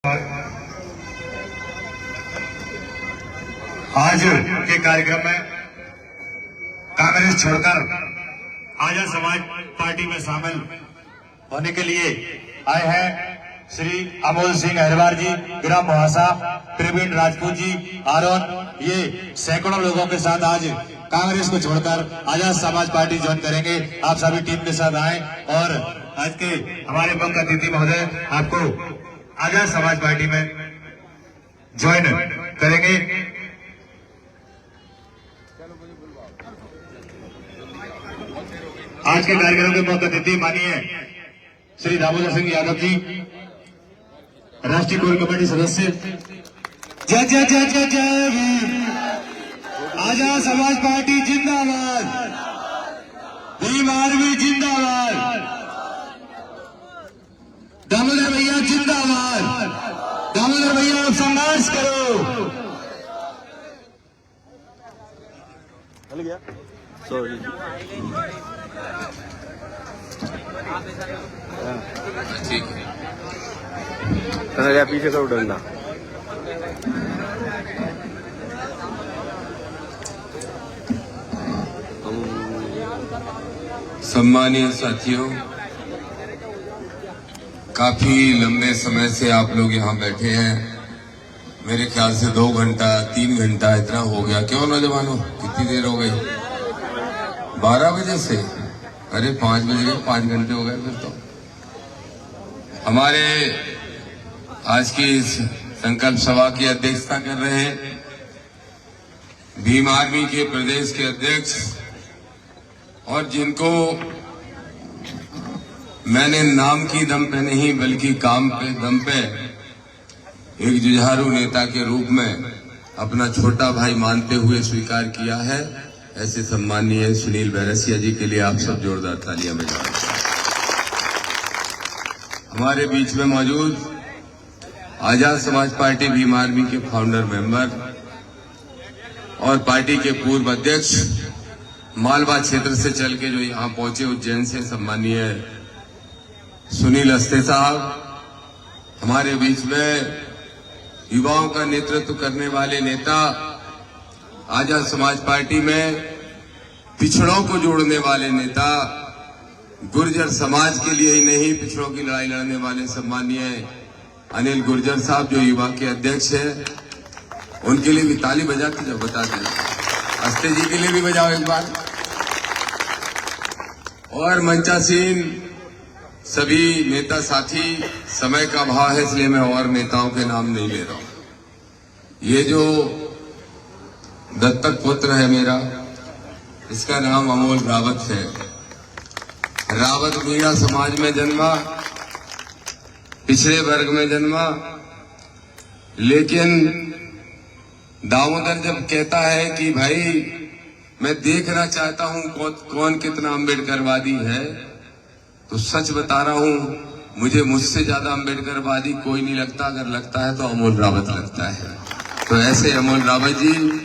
आज के कार्यक्रम में कांग्रेस छोड़कर आजाद समाज पार्टी में शामिल होने के लिए आए हैं श्री अमोल सिंह अहिरवार जी, ग्राम मुहासा, प्रवीण राजपूत जी, आरोन, ये सैकड़ों लोगों के साथ आज कांग्रेस को छोड़कर आजाद समाज पार्टी ज्वाइन करेंगे। आप सभी टीम के साथ आए और आज के हमारे मुख्य अतिथि महोदय आपको आजाद समाज पार्टी में ज्वाइन करेंगे। आज के कार्यक्रम के मुख्य अतिथि माननीय श्री दामोदर सिंह यादव जी, राष्ट्रीय कोर कमेटी सदस्य। जय जय जय जय जय आजाद समाज पार्टी जिंदाबाद, भीम आर्मी जिंदाबाद, दामोदर भैया जिंदाबाद, दामोदर भैया आप संघर्ष करो। चल गया सॉरी ठीक है, कन्हैया पीछे करो डंडा। सम्मानीय साथियों, काफी लंबे समय से आप लोग यहाँ बैठे हैं। मेरे ख्याल से 2 घंटा 3 घंटा इतना हो गया। क्यों नौजवानों, कितनी देर हो गई? 12 बजे से? अरे 5 बज गए, 5 घंटे हो गए। फिर तो हमारे आज की इस संकल्प सभा की अध्यक्षता कर रहे हैं भीम आर्मी के प्रदेश के अध्यक्ष, और जिनको मैंने नाम की दम पे नहीं बल्कि काम पे दम पे एक जुझारू नेता के रूप में अपना छोटा भाई मानते हुए स्वीकार किया है, ऐसे सम्माननीय सुनील बैरसिया जी के लिए आप सब जोरदार तालियां बजाएं। हमारे बीच में मौजूद आजाद समाज पार्टी भीम आर्मी के फाउंडर मेंबर और पार्टी के पूर्व अध्यक्ष, मालवा क्षेत्र से चल के जो यहाँ पहुंचे उज्जैन से, सम्माननीय सुनील अस्ते साहब। हमारे बीच में युवाओं का नेतृत्व करने वाले नेता, आजाद समाज पार्टी में पिछड़ों को जोड़ने वाले नेता, गुर्जर समाज के लिए ही नहीं पिछड़ों की लड़ाई लड़ने वाले सम्माननीय अनिल गुर्जर साहब जो युवा के अध्यक्ष हैं, उनके लिए भी ताली बजा के जब बता दें। अस्ते जी के लिए भी बजाओ एक बार। और मंचासीन सभी नेता साथी, समय का अभाव है इसलिए मैं और नेताओं के नाम नहीं ले रहा हूं। ये जो दत्तक पुत्र है मेरा, इसका नाम अमोल रावत है। रावत मीणा समाज में जन्मा, पिछड़े वर्ग में जन्मा, लेकिन दामोदर जब कहता है कि भाई मैं देखना चाहता हूं कौन कितना अम्बेडकरवादी है, तो सच बता रहा हूं, मुझे मुझसे ज्यादा अम्बेडकरवादी कोई नहीं लगता। अगर लगता है तो अमोल रावत लगता है। तो ऐसे अमोल रावत जी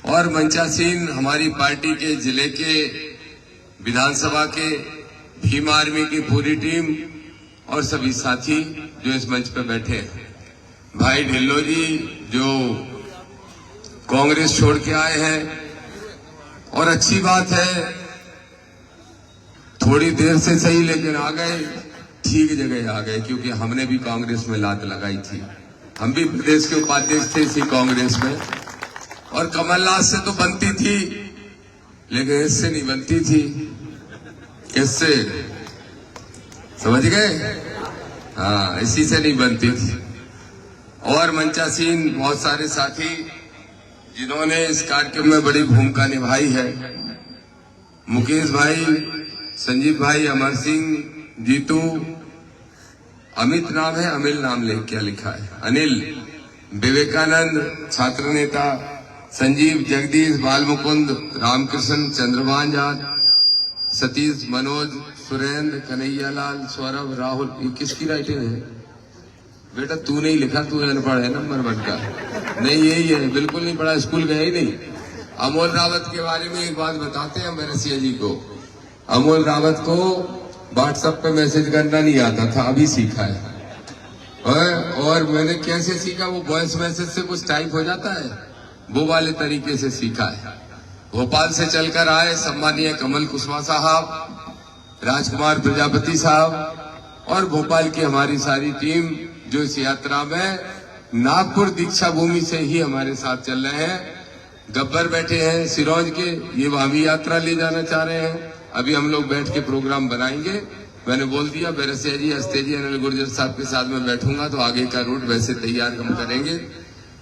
और मंचासीन हमारी पार्टी के जिले के, विधानसभा के, भीम आर्मी की पूरी टीम और सभी साथी जो इस मंच पर बैठे हैं। भाई ढिल्लो जी जो कांग्रेस छोड़ के आए हैं, और अच्छी बात है, थोड़ी देर से सही लेकिन आ गए, ठीक जगह आ गए, क्योंकि हमने भी कांग्रेस में लात लगाई थी। हम भी प्रदेश के उपाध्यक्ष थे इसी कांग्रेस में, और कमलनाथ से तो बनती थी लेकिन इससे नहीं बनती थी। इससे समझ गए? हाँ, इसी से नहीं बनती थी। और मंचासीन बहुत सारे साथी जिन्होंने इस कार्यक्रम में बड़ी भूमिका निभाई है, मुकेश भाई, संजीव भाई, अमर सिंह, जीतू, अमित नाम है, अमिल नाम ले क्या लिखा है, अनिल, विवेकानंद छात्र नेता, संजीव, जगदीश, बाल मुकुंद, रामकृष्ण, चंद्रभान जाट, सतीश, मनोज, सुरेंद्र, कन्हैयालाल, सौरभ, राहुल। ये किसकी राइटिंग है बेटा? तू नहीं लिखा, तू अनपढ़ है नंबर 1 का। नहीं यही है, बिल्कुल नहीं पढ़ा, स्कूल गया ही नहीं। अमोल रावत के बारे में एक बात बताते हैं बैरसिया जी को। अमोल रावत को व्हाट्सएप पे मैसेज करना नहीं आता था, अभी सीखा है। और मैंने कैसे सीखा, वो वॉइस मैसेज से कुछ टाइप हो जाता है, वो वाले तरीके से सीखा है। भोपाल से चलकर आए सम्मानीय कमल कुशवाहा साहब, राजकुमार प्रजापति साहब और भोपाल की हमारी सारी टीम जो इस यात्रा में नागपुर दीक्षा भूमि से ही हमारे साथ चल रहे हैं। गब्बर बैठे हैं सिरोंज के, ये वहां भी यात्रा ले जाना चाह रहे हैं। अभी हम लोग बैठ के प्रोग्राम बनाएंगे। मैंने बोल दिया बैरसिया जी, अस्ते जी, अनिल गुर्जर साहब के साथ में बैठूंगा तो आगे का रूट वैसे तैयार हम करेंगे।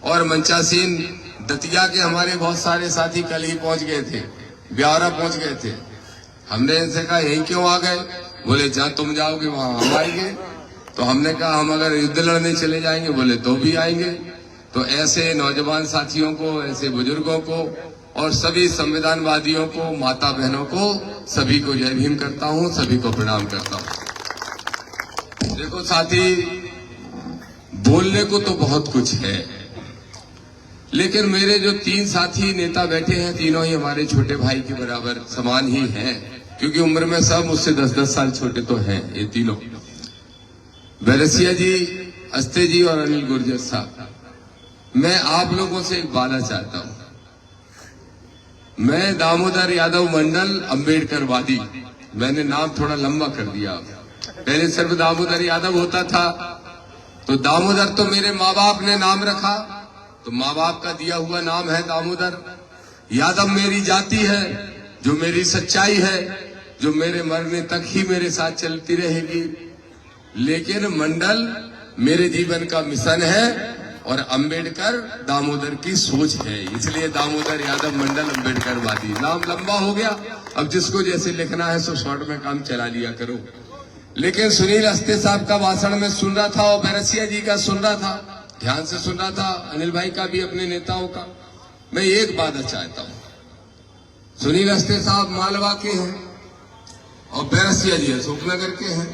और मंचासीन दतिया के हमारे बहुत सारे साथी कल ही पहुंच गए थे, ब्यावरा पहुंच गए थे। हमने इनसे कहा यही क्यों आ गए? बोले जहां तुम जाओगे वहां हम आएंगे। तो हमने कहा हम अगर युद्ध लड़ने चले जाएंगे, बोले तो भी आएंगे। तो ऐसे नौजवान साथियों को, ऐसे बुजुर्गों को और सभी संविधानवादियों को, माता बहनों को, सभी को जय भीम करता हूं, सभी को प्रणाम करता हूं। देखो साथी, बोलने को तो बहुत कुछ है, लेकिन मेरे जो 3 साथी नेता बैठे हैं, तीनों ही हमारे छोटे भाई के बराबर समान ही हैं, क्योंकि उम्र में सब मुझसे 10-10 साल छोटे तो हैं ये तीनों, बैरसिया जी, अस्ते जी और अनिल गुर्जर साहब। मैं आप लोगों से एक वादा चाहता हूं। मैं दामोदर यादव मंडल अंबेडकर वादी, मैंने नाम थोड़ा लंबा कर दिया। पहले सिर्फ दामोदर यादव होता था, तो दामोदर तो मेरे माँ बाप ने नाम रखा, तो माँ बाप का दिया हुआ नाम है दामोदर। यादव मेरी जाति है, जो मेरी सच्चाई है, जो मेरे मरने तक ही मेरे साथ चलती रहेगी। लेकिन मंडल मेरे जीवन का मिशन है और अंबेडकर दामोदर की सोच है, इसलिए दामोदर यादव मंडल अंबेडकर वादी। नाम लंबा हो गया, अब जिसको जैसे लिखना है सो शॉर्ट में काम चला लिया करो। लेकिन सुनील अस्ते साहब का भाषण में सुन रहा था और बैरसिया जी का सुन रहा था, ध्यान से सुन रहा था, अनिल भाई का भी, अपने नेताओं का। मैं एक बात चाहता हूं, सुनील अस्ते साहब मालवा के हैं और बैरसिया जी अशोकनगर के हैं।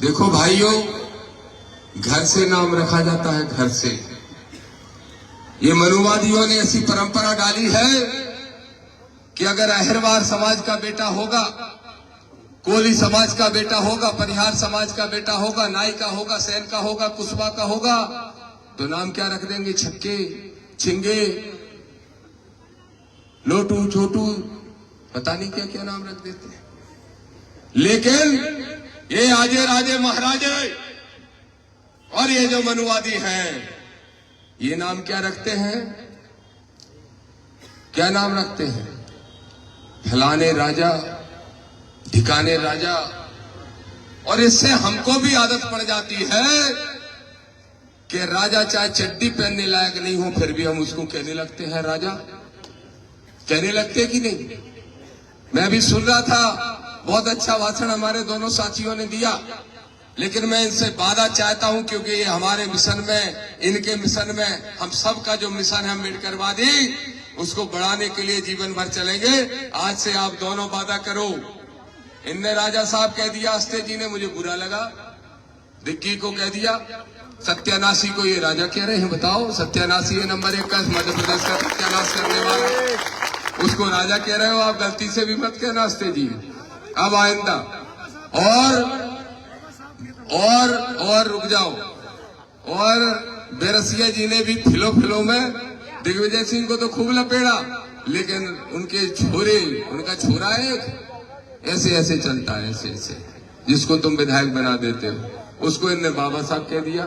देखो भाइयों, घर से नाम रखा जाता है, घर से। ये मनुवादियों ने ऐसी परंपरा डाली है कि अगर अहिरवार समाज का बेटा होगा, कोली समाज का बेटा होगा, परिहार समाज का बेटा होगा, नाई का होगा, सैन का होगा, कुशवा का होगा, तो नाम क्या रख देंगे? छक्के, छिंगे, लोटू, छोटू, पता नहीं क्या क्या नाम रख देते हैं। लेकिन ये आजे राजे महाराजे और ये जो मनुवादी हैं, ये नाम क्या रखते हैं? क्या नाम रखते हैं? फलाने राजा, ढिकाने राजा। और इससे हमको भी आदत पड़ जाती है कि राजा चाहे चड्डी पहनने लायक नहीं हो, फिर भी हम उसको कहने लगते हैं राजा। कहने लगते कि नहीं? मैं भी सुन रहा था, बहुत अच्छा भाषण हमारे दोनों साथियों ने दिया, लेकिन मैं इनसे वादा चाहता हूं, क्योंकि ये हमारे मिशन में, इनके मिशन में, हम सब का जो मिशन है अम्बेडकरवादी, उसको बढ़ाने के लिए जीवन भर चलेंगे। आज से आप दोनों वादा करो। इनने राजा साहब कह दिया, अस्ते जी ने, मुझे बुरा लगा, दिग्गी को कह दिया, सत्यानाशी को ये राजा कह रहे हैं। बताओ, सत्यानाशी है नंबर 1 का, मध्य प्रदेश का सत्यानाश करने वाला, उसको राजा कह रहे हो आप? गलती से भी मत कहना अस्ते जी, अब आइंदा। और रुक जाओ। और बैरसिया जी ने भी फिलो में दिग्विजय सिंह को तो खूब लपेड़ा, लेकिन उनके छोरे, उनका छोरा एक ऐसे ऐसे चलता है, ऐसे ऐसे, जिसको तुम विधायक बना देते हो, उसको इनने बाबा साहब कह दिया।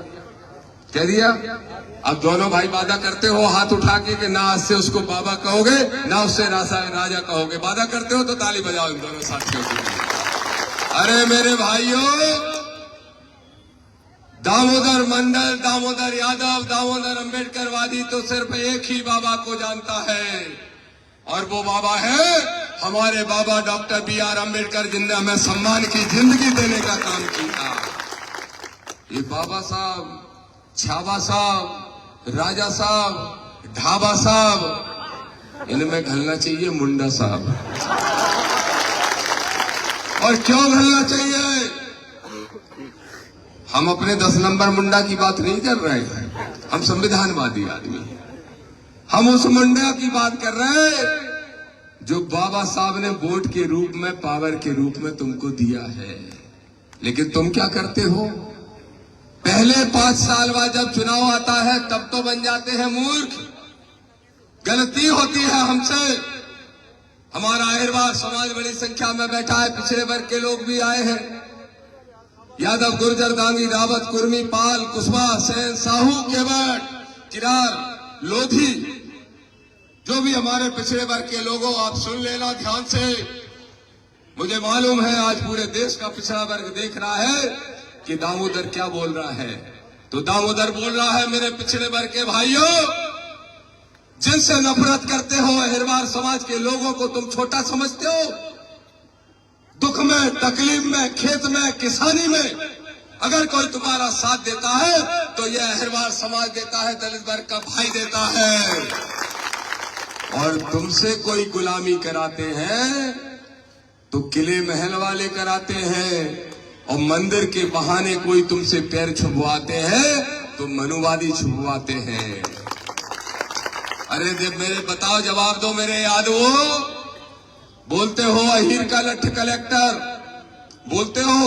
अब दोनों भाई वादा करते हो हाथ उठा के कि ना आज से उसको बाबा कहोगे, ना उससे राजा कहोगे। वादा करते हो तो ताली बजाओ इन दोनों साथियों की। अरे मेरे भाइयों, दामोदर मंडल, दामोदर यादव, दामोदर अंबेडकरवादी तो सिर्फ एक ही बाबा को जानता है, और वो बाबा है हमारे बाबा डॉक्टर B.R. अम्बेडकर, जिनने हमें सम्मान की जिंदगी देने का काम किया। ये बाबा साहब, छाबा साहब, राजा साहब, ढाबा साहब, इनमें घलना चाहिए मुंडा साहब। और क्यों घलना चाहिए? हम अपने 10 नंबर मुंडा की बात नहीं कर रहे हैं, हम संविधानवादी आदमी हैं। हम उस मुंडा की बात कर रहे हैं जो बाबा साहब ने वोट के रूप में, पावर के रूप में तुमको दिया है। लेकिन तुम क्या करते हो? पहले 5 साल बाद जब चुनाव आता है तब तो बन जाते हैं मूर्ख। गलती होती है हमसे। हमारा अहिरवार समाज बड़ी संख्या में बैठा है, पिछड़े वर्ग के लोग भी आए हैं। यादव, गुर्जर, दांगी, रावत, कुर्मी, पाल, कुशवाहा, सेन, साहू, केवट, किरार, लोधी, जो भी हमारे पिछड़े वर्ग के लोगों, आप सुन लेना ध्यान से। मुझे मालूम है आज पूरे देश का पिछड़ा वर्ग देख रहा है कि दामोदर क्या बोल रहा है। तो दामोदर बोल रहा है, मेरे पिछड़े वर्ग के भाइयों, जिनसे नफरत करते हो, अहिरवार समाज के लोगों को तुम छोटा समझते हो, दुख में, तकलीफ में, खेत में, किसानी में अगर कोई तुम्हारा साथ देता है तो यह अहिरवार समाज देता है, दलित वर्ग का भाई देता है। और तुमसे कोई गुलामी कराते हैं तो किले महल वाले कराते हैं, और मंदिर के बहाने कोई तुमसे पैर छुपवाते हैं तो मनुवादी छुपवाते हैं। अरे जब मेरे बताओ, जवाब दो मेरे यादवों। बोलते हो अहीर का लठ कलेक्टर, बोलते हो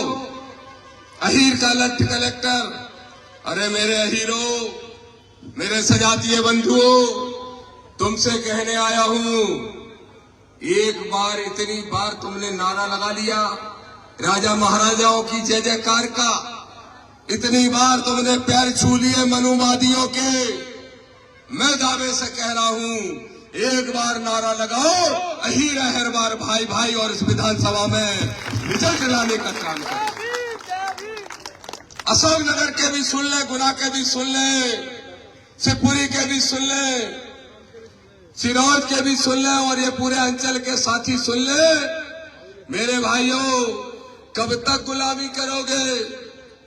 अहीर का लठ कलेक्टर। अरे मेरे अहीरों, मेरे सजातीय बंधुओं, तुमसे कहने आया हूं, एक बार, इतनी बार तुमने नारा लगा लिया राजा महाराजाओं की जय जयकार का, इतनी बार तुमने पैर छू लिए मनुवादियों के। मैं दावे से कह रहा हूं, एक बार नारा लगाओ, अहीर अहिरवार भाई भाई, और इस विधानसभा में रिजल्ट लाने का काम करो। अशोकनगर के भी सुन ले, गुना के भी सुन ले, शिवपुरी के भी सुन ले, सिरौज के भी सुन ले, और ये पूरे अंचल के साथी सुन ले। मेरे भाइयों, कब तक गुलामी करोगे?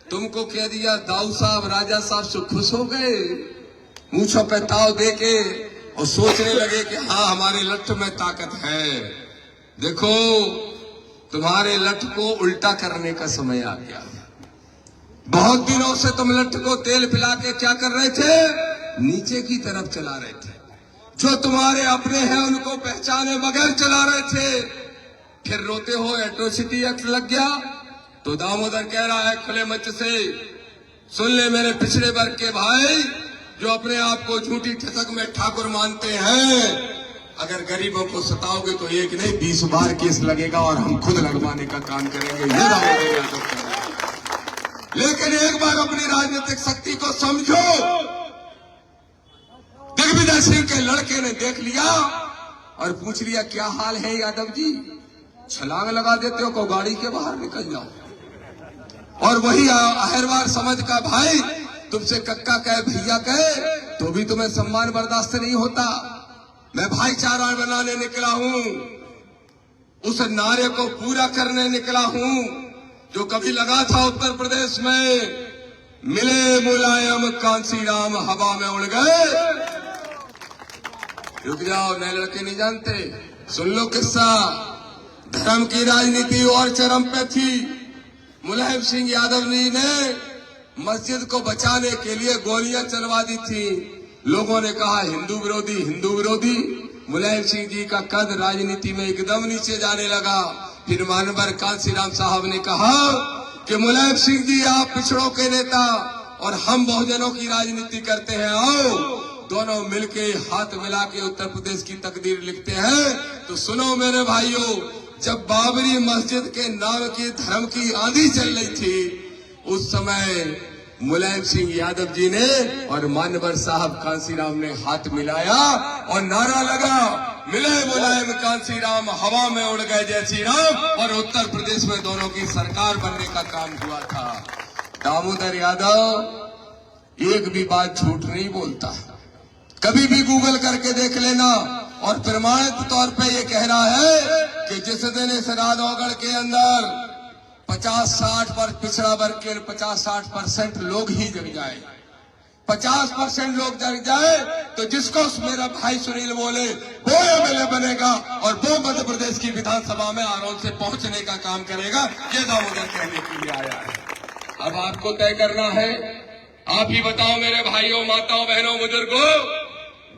तुमको कह दिया दाऊ साहब, राजा साहब से खुश हो गए, मूंछों पे ताव देके, और सोचने लगे कि हाँ हमारे लठ में ताकत है। देखो, तुम्हारे लठ को उल्टा करने का समय आ गया। बहुत दिनों से तुम लठ को तेल पिला के क्या कर रहे थे? नीचे की तरफ चला रहे थे। जो तुम्हारे अपने हैं उनको पहचाने बगैर चला रहे थे। फिर रोते हो एट्रोसिटी एक्ट लग गया। तो दामोदर कह रहा है खुले मंच से, सुन ले मेरे पिछड़े वर्ग के भाई, जो अपने आप को झूठी ठसक में ठाकुर मानते हैं, अगर गरीबों को सताओगे तो एक नहीं 20 बार केस लगेगा, और हम खुद लगवाने का काम करेंगे। ये दामोदर यादव कह रहा है। लेकिन एक बार अपनी राजनीतिक शक्ति को समझो। दिग्विजय सिंह के लड़के ने देख लिया और पूछ लिया, क्या हाल है यादव जी? छलांग लगा देते हो को गाड़ी के बाहर निकल जाओ। और वही अहिरवार समाज का भाई तुमसे कक्का कहे, भैया कहे, तो भी तुम्हें सम्मान बर्दाश्त नहीं होता। मैं भाईचारा बनाने निकला हूं, उस नारे को पूरा करने निकला हूं जो कभी लगा था उत्तर प्रदेश में, मिले मुलायम कांसीराम हवा में उड़ गए। रुक जाओ, नए लड़के नहीं जानते, सुन लो किस्सा। धर्म की राजनीति और चरम पे थी। मुलायम सिंह यादव जी ने मस्जिद को बचाने के लिए गोलियां चलवा दी थी। लोगों ने कहा हिंदू विरोधी, हिंदू विरोधी। मुलायम सिंह जी का कद राजनीति में एकदम नीचे जाने लगा। फिर मानवर कांसीराम साहब ने कहा कि मुलायम सिंह जी, आप पिछड़ों के नेता और हम बहुजनों की राजनीति करते हैं, आओ दोनों मिलके हाथ मिला के उत्तर प्रदेश की तकदीर लिखते हैं। तो सुनो मेरे भाइयों, जब बाबरी मस्जिद के नाम की धर्म की आंधी चल रही थी, उस समय मुलायम सिंह यादव जी ने और मानवर साहब कांसीराम ने हाथ मिलाया और नारा लगा, मिले मुलायम कांसीराम हवा में उड़ गए जय श्री राम, और उत्तर प्रदेश में दोनों की सरकार बनने का काम हुआ था। दामोदर यादव एक भी बात झूठ नहीं बोलता, कभी भी गूगल करके देख लेना। और प्रमाणित तौर पे ये कह रहा है कि जिस दिन इस राधौगढ़ के अंदर 50-60 पर पिछड़ा वर्ग के 50-60% लोग ही जग जाए, 50% लोग जग जाए, तो जिसको मेरा भाई सुनील बोले वो एमएलए बनेगा और वो मध्य प्रदेश की विधानसभा में आरोप से पहुंचने का काम करेगा। ये दामोदर कहने के लिए आया है। अब आपको तय करना है। आप ही बताओ मेरे भाइयों, माताओं, बहनों, बुजुर्गों,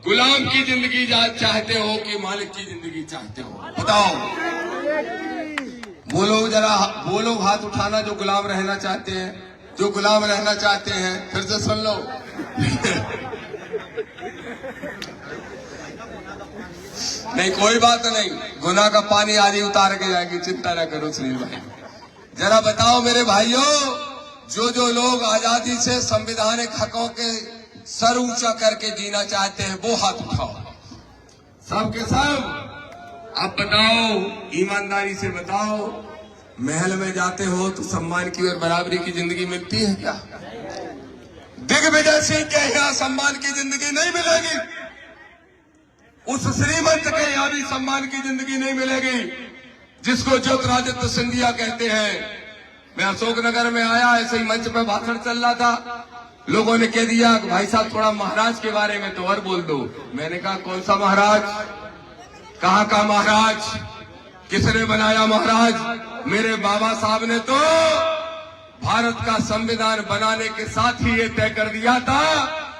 गुलाम की जिंदगी चाहते हो कि मालिक की जिंदगी चाहते हो? बताओ, बोलो जरा, बोलो, हाथ उठाना जो गुलाम रहना चाहते हैं। जो गुलाम रहना चाहते हैं फिर से सुन लो। नहीं कोई बात नहीं, गुनाह का पानी आज ही उतार के जाएगी, चिंता न करो सुनील भाई। जरा बताओ मेरे भाइयों, जो लोग आजादी से संवैधानिक हकों के सर ऊंचा करके जीना चाहते हैं वो हाथ उठाओ, सब के सब। आप बताओ, ईमानदारी से बताओ, महल में जाते हो तो सम्मान की और बराबरी की जिंदगी मिलती है क्या? दिग्विजय सिंह के यहाँ सम्मान की जिंदगी नहीं मिलेगी, उस श्रीमंत के यहाँ भी सम्मान की जिंदगी नहीं मिलेगी जिसको ज्योतिरादित्य सिंधिया कहते हैं। मैं अशोकनगर में आया, ऐसे ही मंच पे भाषण चल रहा था, लोगों ने कह दिया कि भाई साहब थोड़ा महाराज के बारे में तो और बोल दो। मैंने कहा कौन सा महाराज, कहाँ का महाराज, किसने बनाया महाराज? मेरे बाबा साहब ने तो भारत का संविधान बनाने के साथ ही ये तय कर दिया था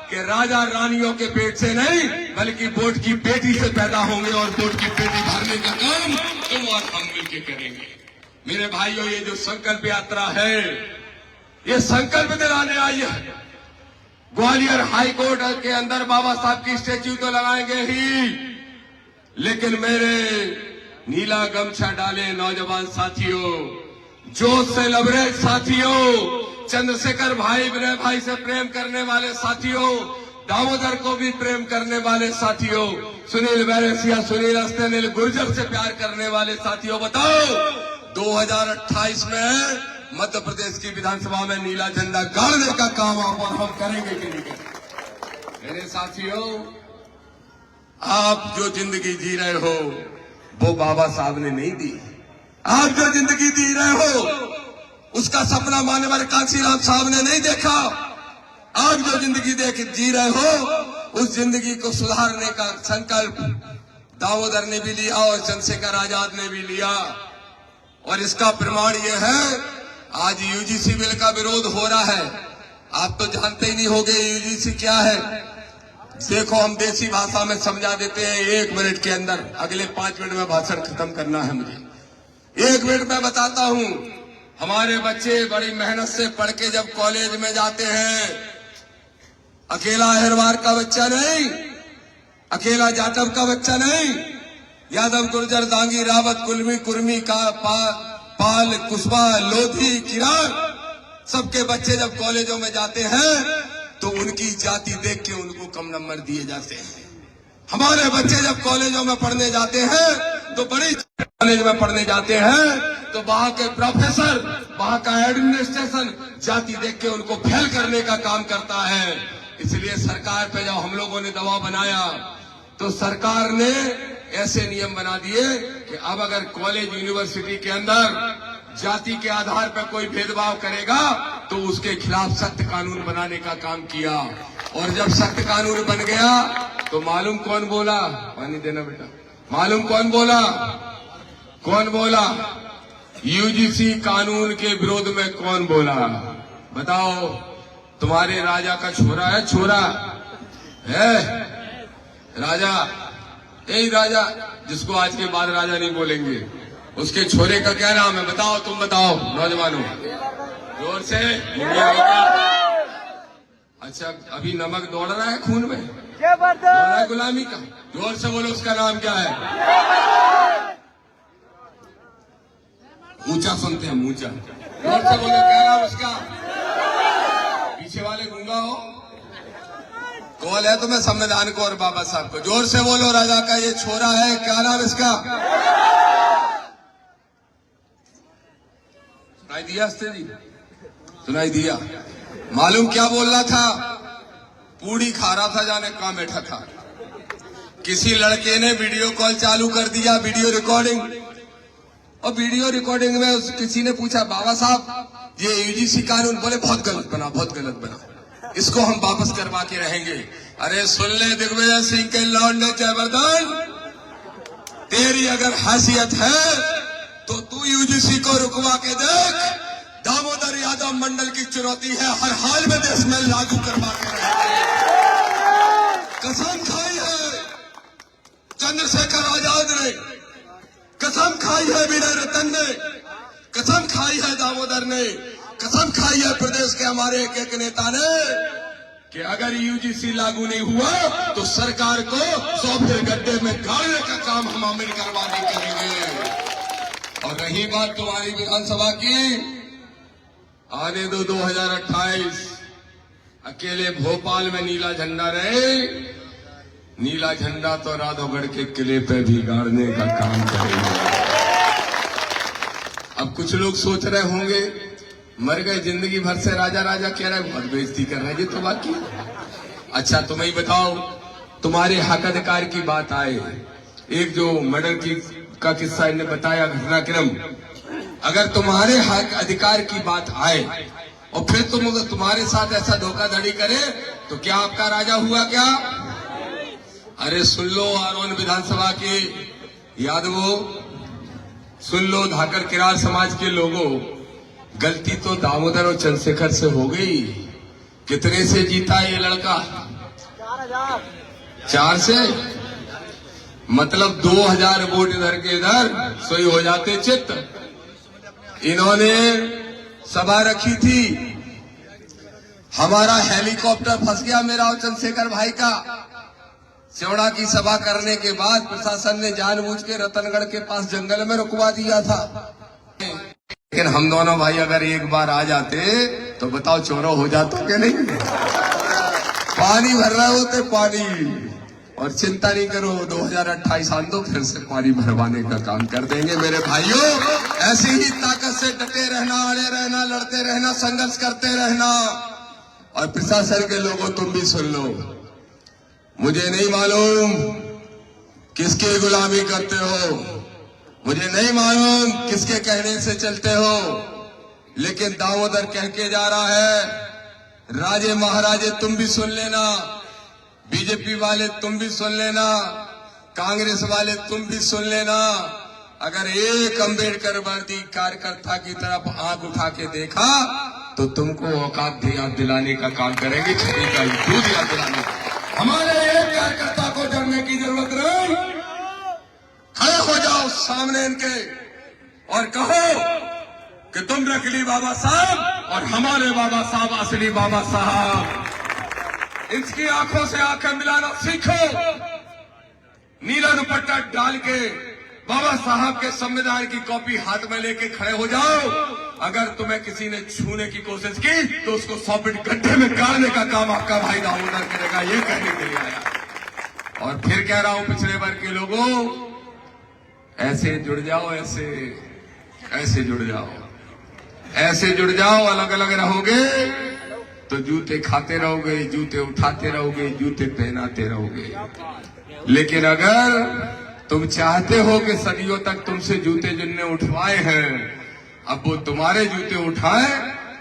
कि राजा रानियों के पेट से नहीं बल्कि वोट की बेटी से पैदा होंगे और वोट की बेटी भरने का काम तुम और हम मिलकर करेंगे। मेरे भाइयों, ये जो संकल्प यात्रा है, ये संकल्प दिलाने आई है। ग्वालियर हाई कोर्ट के अंदर बाबा साहब की स्टैच्यू तो लगाएंगे ही, लेकिन मेरे नीला गमछा डाले नौजवान साथियों, जोश से लबरेज साथियों, चंद्रशेखर भाई विनय भाई से प्रेम करने वाले साथियों, दामोदर को भी प्रेम करने वाले साथियों, सुनील बैरसिया, सुनील अस्तेनिल गुर्जर से प्यार करने वाले साथियों, बताओ 2028 में मध्य प्रदेश की विधानसभा में नीला झंडा गाड़ने का काम आप और हम करेंगे कि नहीं करेंगे? मेरे साथियों, आप जो जिंदगी जी रहे हो वो बाबा साहब ने नहीं दी। आप जो जिंदगी जी रहे हो उसका सपना मान्यवर कांशीराम साहब ने नहीं देखा। आप जो जिंदगी जी रहे हो उस जिंदगी को सुधारने का संकल्प दामोदर ने भी लिया और चंद्रशेखर आजाद ने भी लिया। और इसका प्रमाण यह है, आज यूजीसी बिल का विरोध हो रहा है। आप तो जानते ही नहीं होंगे यूजीसी क्या है। देखो, हम देसी भाषा में समझा देते हैं 1 मिनट के अंदर, अगले 5 मिनट में भाषण खत्म करना है मुझे। 1 मिनट में बताता हूं। हमारे बच्चे बड़ी मेहनत से पढ़ के जब कॉलेज में जाते हैं, अकेला अहिरवार का बच्चा नहीं, अकेला जाटव का बच्चा नहीं, यादव, गुर्जर, दांगी, रावत, कुलमी, कुर्मी का पाल, कुशवाहा, लोधी, किरार, सबके बच्चे जब कॉलेजों में जाते हैं तो उनकी जाति देख के उनको कम नंबर दिए जाते हैं। हमारे बच्चे जब कॉलेजों में पढ़ने जाते हैं तो बड़ी कॉलेज में पढ़ने जाते हैं तो वहां के प्रोफेसर, वहां का एडमिनिस्ट्रेशन जाति देख के उनको फेल करने का काम करता है। इसलिए सरकार पे जब हम लोगों ने दबाव बनाया तो सरकार ने ऐसे नियम बना दिए कि अब अगर कॉलेज यूनिवर्सिटी के अंदर जाति के आधार पर कोई भेदभाव करेगा तो उसके खिलाफ सख्त कानून बनाने का काम किया। और जब सख्त कानून बन गया तो मालूम कौन बोला? पानी देना बेटा। मालूम कौन बोला? कौन बोला? यूजीसी कानून के विरोध में कौन बोला? बताओ। तुम्हारे राजा का छोरा है, छोरा है राजा, यही राजा जिसको आज के बाद राजा नहीं बोलेंगे, उसके छोरे का क्या नाम है? बताओ, तुम बताओ नौजवानों, जोर से। अच्छा, अभी नमक दौड़ रहा है खून में, दौड़ रहा है गुलामी का। जोर से बोलो, उसका नाम क्या है? ऊंचा सुनते हैं, ऊंचा। जोर से बोलो, क्या नाम उसका? पीछे वाले गूंगा हो? कॉल है तुम्हें संविधान को और बाबा साहब को। जोर से बोलो, राजा का ये छोरा है, क्या नाम इसका? सुनाई दिया अस्ते जी? सुनाई दिया? मालूम क्या बोल रहा था? पूड़ी खा रहा था, जाने कहां बैठा था। किसी लड़के ने वीडियो कॉल चालू कर दिया, वीडियो रिकॉर्डिंग। और वीडियो रिकॉर्डिंग में किसी ने पूछा, बाबा साहब ये यूजीसी कानून, बोले बहुत गलत बना, बहुत गलत बना, इसको हम वापस करवा के रहेंगे। अरे सुन ले दिग्विजय सिंह के लौंडे जयवर्धन, तेरी अगर हैसियत है तो तू यूजीसी को रुकवा के देख। दामोदर यादव मंडल की चुनौती है, हर हाल में देश में लागू करवा के रहेंगे। कसम खाई है चंद्रशेखर आजाद ने, कसम खाई है विनय रतन ने, कसम खाई है दामोदर ने, कसम खाई है प्रदेश के हमारे एक एक नेता ने कि अगर यूजीसी लागू नहीं हुआ तो सरकार को 100 फिर गड्ढे में गाड़ने का काम हम अम्बेडकर वादी करेंगे। और रही बात तुम्हारी विधानसभा की, आने दो 2028, अकेले भोपाल में नीला झंडा रहे, नीला झंडा तो राधौगढ़ के किले पे भी गाड़ने का काम करेंगे। अब कुछ लोग सोच रहे होंगे मर गए, जिंदगी भर से राजा राजा कह रहे, बहुत बेइज्जती कर रहे हैं जी तो बाकी। अच्छा तुम ही बताओ, तुम्हारे हक अधिकार की बात आए, एक जो मर्डर का किस्सा इन्हें बताया, घटनाक्रम, अगर तुम्हारे हक अधिकार की बात आए और फिर तुम्हारे साथ ऐसा धोखाधड़ी करे तो क्या आपका राजा हुआ क्या? अरे सुन लो आरोन विधानसभा के यादवों, सुन लो धाकर किरार समाज के लोगों, गलती तो दामोदर और चंद्रशेखर से हो गई। कितने से जीता ये लड़का? 4 से, मतलब 2000 वोट इधर के इधर, सोई हो जाते चित्त। इन्होंने सभा रखी थी, हमारा हेलीकॉप्टर फंस गया मेरा और चंद्रशेखर भाई का। चौड़ा की सभा करने के बाद प्रशासन ने जानबूझ के रतनगढ़ के पास जंगल में रुकवा दिया था। लेकिन हम दोनों भाई अगर एक बार आ जाते तो बताओ चोरो हो जाता कि नहीं? पानी भर रहे होते पानी। और चिंता नहीं करो, 2028 आन दो, फिर से पानी भरवाने का काम कर देंगे मेरे भाइयों। ऐसी ही ताकत से डटे रहना, अड़े रहना, लड़ते रहना, संघर्ष करते रहना। और प्रशासन के लोगों तुम भी सुन लो, मुझे नहीं मालूम किसकी गुलामी करते हो, मुझे नहीं मालूम किसके कहने से चलते हो, लेकिन दामोदर कह के जा रहा है, राजे महाराजे तुम भी सुन लेना, बीजेपी वाले तुम भी सुन लेना, कांग्रेस वाले तुम भी सुन लेना, अगर एक अम्बेडकर वर्दी कार्यकर्ता की तरफ आंख उठा के देखा तो तुमको औकात याद दिलाने का काम करेंगे, छवि का दूध याद दिलाने का। हमारे एक कार्यकर्ता को डरने की जरूरत नहीं, खड़े हो जाओ सामने इनके और कहो कि तुम नकली बाबा साहब और हमारे बाबा साहब असली बाबा साहब। इसकी आंखों से आंखें मिलाना सीखो, नीला दुपट्टा डाल के बाबा साहब के संविधान की कॉपी हाथ में लेके खड़े हो जाओ। अगर तुम्हें किसी ने छूने की कोशिश की तो उसको 100 फीट गड्ढे में गाड़ने का काम आपका भाई दामोदर करेगा, ये कहने के लिए आया। और फिर कह रहा हूं पिछड़े वर्ग के लोगों, ऐसे जुड़ जाओ, ऐसे जुड़ जाओ, ऐसे जुड़ जाओ। अलग अलग रहोगे तो जूते खाते रहोगे, जूते उठाते रहोगे, जूते पहनाते रहोगे। लेकिन अगर तुम चाहते हो कि सदियों तक तुमसे जूते जिनने उठवाए हैं अब वो तुम्हारे जूते उठाए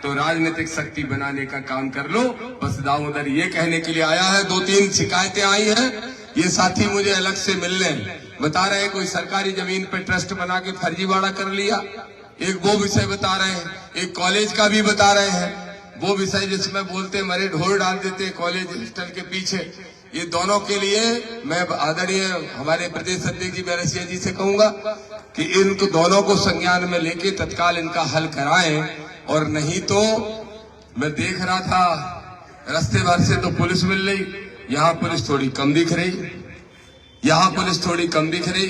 तो राजनीतिक शक्ति बनाने का काम कर लो। बस दामोदर ये कहने के लिए आया है। 2-3 शिकायतें आई हैं, ये साथी मुझे अलग से मिलने बता रहे हैं, कोई सरकारी जमीन पे ट्रस्ट बना के फर्जीवाड़ा कर लिया, एक वो विषय बता रहे हैं, एक कॉलेज का भी बता रहे हैं, वो विषय जिसमें बोलते मरे ढोल डाल देते कॉलेज हॉस्टल के पीछे। ये दोनों के लिए मैं आदरणीय हमारे प्रदेश अध्यक्ष जी बैरसिया जी से कहूंगा कि इनको दोनों को संज्ञान में लेके तत्काल इनका हल कराएं। और नहीं तो मैं देख रहा था रास्ते भर से तो पुलिस मिल रही, यहाँ पुलिस थोड़ी कम दिख रही, यहाँ पुलिस थोड़ी कम दिख रही।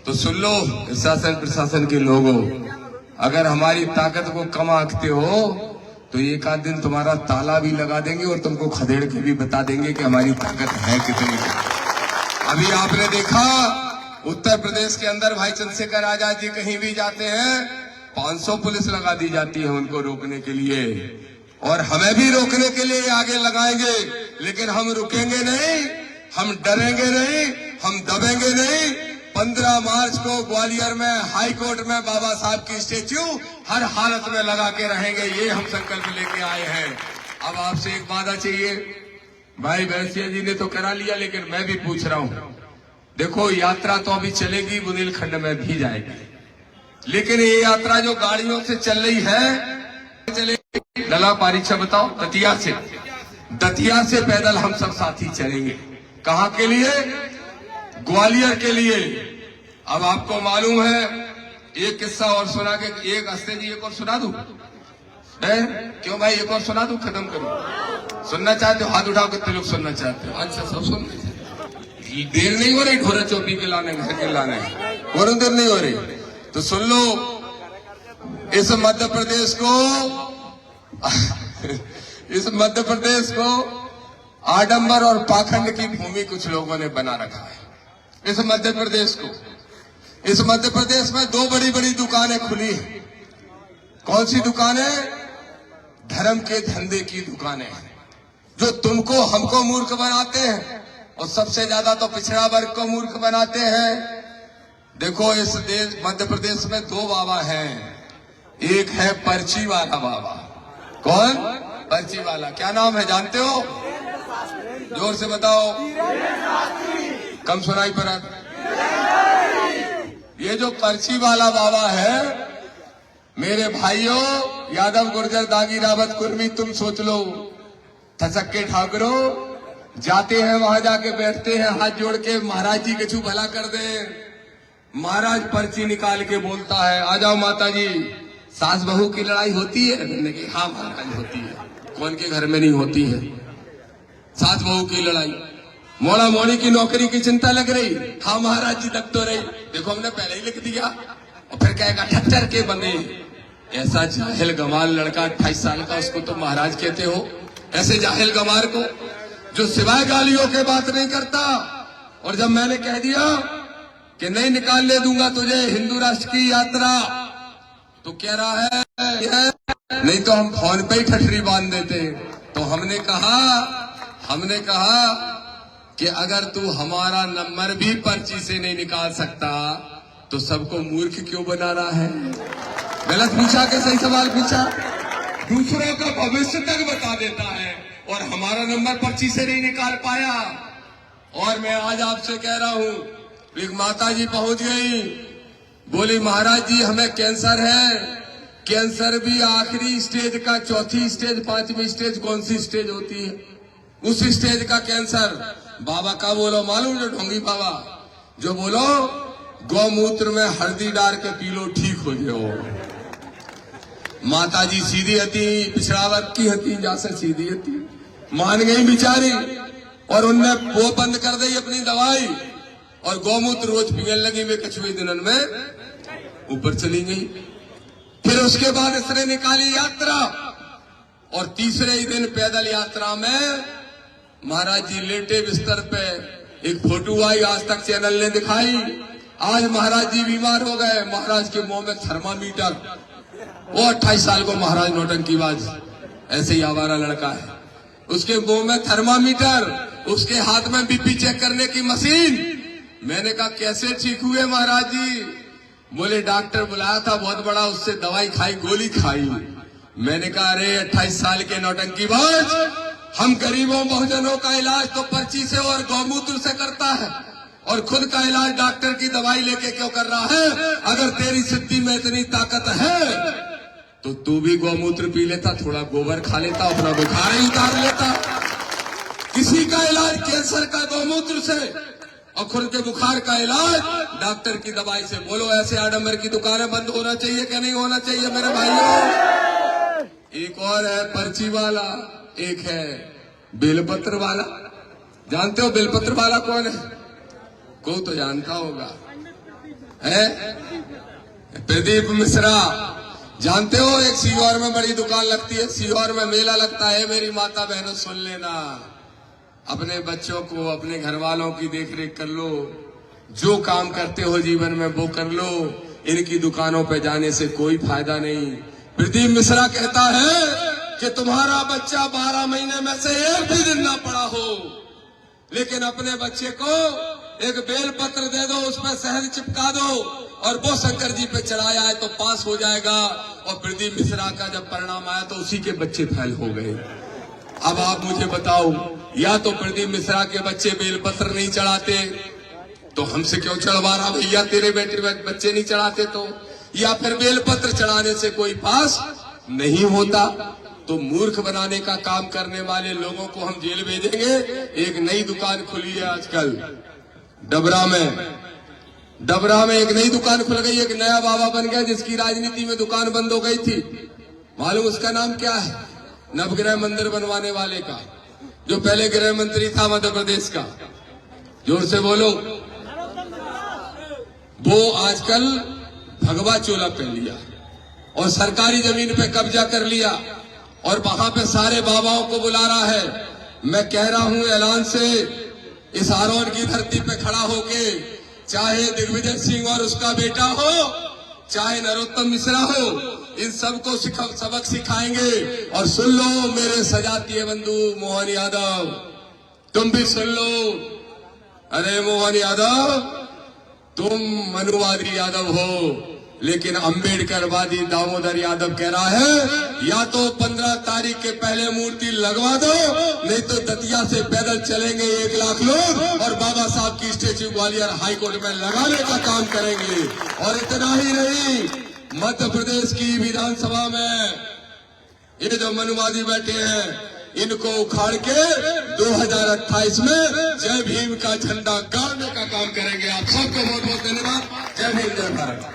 तो सुन लो शासन प्रशासन के लोगों, अगर हमारी ताकत को कम आंकते हो तो एक आध दिन तुम्हारा ताला भी लगा देंगे और तुमको खदेड़ के भी बता देंगे कि हमारी ताकत है कितनी। अभी आपने देखा उत्तर प्रदेश के अंदर भाई चंद्रशेखर आजाद जी कहीं भी जाते हैं 500 पुलिस लगा दी जाती है उनको रोकने के लिए, और हमें भी रोकने के लिए आगे लगाएंगे। लेकिन हम रुकेंगे नहीं, हम डरेंगे नहीं, हम दबेंगे नहीं। 15 मार्च को ग्वालियर में हाई कोर्ट में बाबा साहब की स्टेच्यू हर हालत में लगा के रहेंगे, ये हम संकल्प लेके आए हैं। अब आपसे एक वादा चाहिए, भाई बैरसिया जी ने तो करा लिया, लेकिन मैं भी पूछ रहा हूं। देखो यात्रा तो अभी चलेगी, बुंदेलखंड में भी जाएगी, लेकिन ये यात्रा जो गाड़ियों से चल रही है चलेगी लला परीक्षा बताओ, दतिया से पैदल हम सब साथी चलेंगे। कहां के लिए? ग्वालियर के लिए। अब आपको मालूम है एक किस्सा और सुना के, एक हस्ते जी एक और सुना दूं। क्यों भाई, एक और सुना दूं, खत्म करूं? सुनना चाहते हो? हाथ उठाओ, कितने लोग सुनना चाहते हो? अच्छा, सब सुन लीजिए। देर नहीं हो रही ढोरा चौपी के लाने, घर के लाने, और देर नहीं हो रही तो सुन लो। इस मध्य प्रदेश को इस मध्य प्रदेश को आडंबर और पाखंड की भूमि कुछ लोगों ने बना रखा है। इस मध्य प्रदेश में दो बड़ी बड़ी दुकानें खुली हैं। कौन सी दुकानें? धर्म के धंधे की दुकानें, जो तुमको हमको मूर्ख बनाते हैं और सबसे ज्यादा तो पिछड़ा वर्ग को मूर्ख बनाते हैं। देखो, इस देश मध्य प्रदेश में दो बाबा हैं। एक है पर्ची वाला बाबा। कौन? पर्ची वाला। क्या नाम है जानते हो? जोर से बताओ, कम सुनाई पड़ा। ये जो पर्ची वाला बाबा है, मेरे भाइयों, यादव, गुर्जर, दागी, रावत, कुर्मी, तुम सोच लो, थसक्के ठाकरो जाते हैं वहां, जाके बैठते हैं हाथ जोड़ के, महाराज जी कछु भला कर दे। महाराज पर्ची निकाल के बोलता है, आ जाओ माता जी, सास बहू की लड़ाई होती है? मैंने कहा हाँ महाराज होती है। कौन के घर में नहीं होती है सास बहू की लड़ाई? मोड़ा मोड़ी की नौकरी की चिंता लग रही? हाँ महाराज जी लग तो रही। देखो, हमने पहले ही लिख दिया। और फिर कहेगा ठट्टर के बने। ऐसा जाहिल गमार लड़का 28 साल का, उसको तो महाराज कहते हो? ऐसे जाहिल गमार को जो सिवाय गालियों के बात नहीं करता। और जब मैंने कह दिया कि नहीं निकालने दूंगा तुझे हिंदू राष्ट्र की यात्रा, तो कह रहा है नहीं तो हम फोन पे ही ठठरी बांध देते। तो हमने कहा कि अगर तू हमारा नंबर भी पर्ची से नहीं निकाल सकता तो सबको मूर्ख क्यों बना रहा है? गलत पूछा कि सही सवाल पूछा? दूसरों का भविष्य तक बता देता है और हमारा नंबर पर्ची से नहीं निकाल पाया। और मैं आज आपसे कह रहा हूं, एक माता जी पहुंच गई, बोली महाराज जी हमें कैंसर है। कैंसर भी आखिरी स्टेज का, चौथी स्टेज, पांचवी स्टेज, कौन सी स्टेज होती है? उस स्टेज का कैंसर। बाबा का बोलो मालूम? जो ढोंगी बाबा जो बोलो, गौमूत्र में हल्दी डाल के पी लो, ठीक हो जाओ। माता जी सीधी हती, पिछड़ा वर्ग की हती, जैसे सीधी हती, मान गई बिचारी और उनने वो बंद कर दी अपनी दवाई और गौमूत्र रोज पीने लगी। वे कछुए दिनन में ऊपर चली गई। फिर उसके बाद इसने निकाली यात्रा और तीसरे ही दिन पैदल यात्रा में महाराज जी लेटे बिस्तर पे। एक फोटो आई, आज तक चैनल ने दिखाई। आज महाराज जी बीमार हो गए। महाराज के मुंह में थर्मामीटर। वो 28 साल को महाराज नौटंकीबाज, ऐसे ही आवारा लड़का है, उसके मुंह में थर्मामीटर, उसके हाथ में बीपी चेक करने की मशीन। मैंने कहा कैसे ठीक हुए महाराज जी? बोले डॉक्टर बुलाया था बहुत बड़ा, उससे दवाई खाई, गोली खाई। मैंने कहा अरे 28 साल के नौटंकीबाज, हम गरीबों बहुजनों का इलाज तो पर्ची से और गौमूत्र से करता है और खुद का इलाज डॉक्टर की दवाई लेके क्यों कर रहा है? अगर तेरी सिद्धि में इतनी ताकत है तो तू भी गौमूत्र पी लेता, थोड़ा गोबर खा लेता, अपना बुखार ही उतार लेता। किसी का इलाज कैंसर का गौमूत्र से और खुद के बुखार का इलाज डॉक्टर की दवाई से। बोलो ऐसे आडंबर की दुकानें बंद होना चाहिए क्या नहीं होना चाहिए मेरे भाइयों? एक और है पर्ची वाला, एक है बेलपत्र वाला। जानते हो बेलपत्र वाला कौन है? को तो जानता होगा, है प्रदीप मिश्रा। जानते हो, एक सीहोर में बड़ी दुकान लगती है, सीहोर में मेला लगता है। मेरी माता बहनों सुन लेना, अपने बच्चों को, अपने घर वालों की देखरेख कर लो। जो काम करते हो जीवन में वो कर लो, इनकी दुकानों पे जाने से कोई फायदा नहीं। प्रदीप मिश्रा कहता है कि तुम्हारा बच्चा 12 महीने में से एक भी दिन ना पड़ा हो, लेकिन अपने बच्चे को एक बेल पत्र दे दो, उसमें शहद चिपका दो और वो शंकर जी पे चढ़ाया है तो पास हो जाएगा। और प्रदीप मिश्रा का जब परिणाम आया तो उसी के बच्चे फेल हो गए। अब आप मुझे बताओ, या तो प्रदीप मिश्रा के बच्चे बेलपत्र नहीं चढ़ाते तो हमसे क्यों चढ़वा रहा भैया? तेरे बेटे बच्चे नहीं चढ़ाते तो, या फिर बेलपत्र चढ़ाने से कोई पास नहीं होता। तो मूर्ख बनाने का काम करने वाले लोगों को हम जेल भेजेंगे। एक नई दुकान खुली है आजकल डबरा में एक नई दुकान खुल गई। एक नया बाबा बन गया जिसकी राजनीति में दुकान बंद हो गई थी। मालूम उसका नाम क्या है? नवग्रह मंदिर बनवाने वाले का, जो पहले गृह मंत्री था मध्य प्रदेश का। जोर से बोलो। वो आजकल भगवा चोला पहन लिया और सरकारी जमीन पे कब्जा कर लिया और वहां पे सारे बाबाओं को बुला रहा है। मैं कह रहा हूं ऐलान से, इस हारौन की धरती पे खड़ा होके, चाहे दिग्विजय सिंह और उसका बेटा हो, चाहे नरोत्तम मिश्रा हो, इन सबको सबक सिखाएंगे। और सुन लो मेरे सजातीय बंधु मोहन यादव, तुम भी सुन लो। अरे मोहन यादव, तुम मनुवादी यादव हो, लेकिन अंबेडकरवादी दामोदर यादव कह रहा है या तो 15 तारीख के पहले मूर्ति लगवा दो, नहीं तो दतिया से पैदल चलेंगे 1 लाख लोग और बाबा साहब की स्टेच्यू ग्वालियर हाईकोर्ट में लगाने का काम करेंगे। और इतना ही नहीं, मध्य प्रदेश की विधानसभा में ये जो मनुवादी बैठे हैं, इनको उखाड़ के 2028 में जय भीम का झंडा गाड़ने का काम करेंगे। आप सबको बहुत बहुत धन्यवाद। जय भीम, जय भारत।